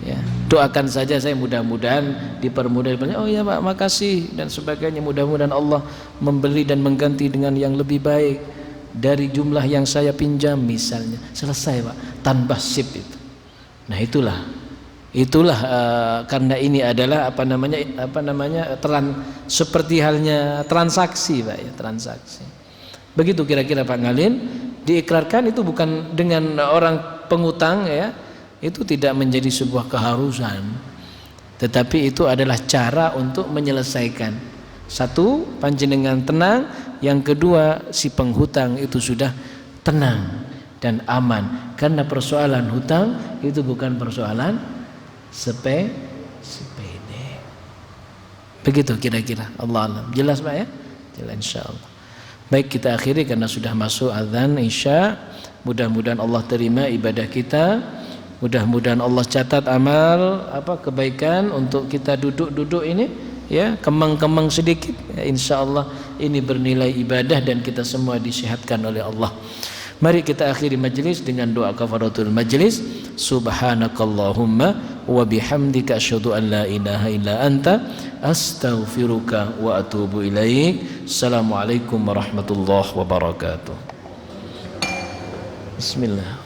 ya, doakan saja saya mudah-mudahan dipermudah. Oh ya Pak, makasih dan sebagainya, mudah-mudahan Allah memberi dan mengganti dengan yang lebih baik dari jumlah yang saya pinjam misalnya. Selesai Pak, tanpa sip itu. Nah itulah karena ini adalah seperti halnya transaksi Pak ya, transaksi. Begitu kira-kira Pak Ngalin, diikrarkan itu bukan dengan orang pengutang ya, itu tidak menjadi sebuah keharusan, tetapi itu adalah cara untuk menyelesaikan. Satu, panjenengan tenang, yang kedua si penghutang itu sudah tenang dan aman, karena persoalan hutang itu bukan persoalan sepede. Begitu kira-kira. Allah alam. Jelas Pak ya? Jelas insyaallah. Baik, kita akhiri karena sudah masuk azan Isya. Mudah-mudahan Allah terima ibadah kita. Mudah-mudahan Allah catat amal kebaikan untuk kita duduk-duduk ini ya, kemang-kemang sedikit ya, insyaallah ini bernilai ibadah dan kita semua disehatkan oleh Allah. Mari kita akhiri majlis dengan doa kafaratul majlis. Subhanakallahumma wa bihamdika asyhadu an la ilaha illa anta astaghfiruka wa atubu ilaik. Assalamualaikum warahmatullahi wabarakatuh. Bismillah.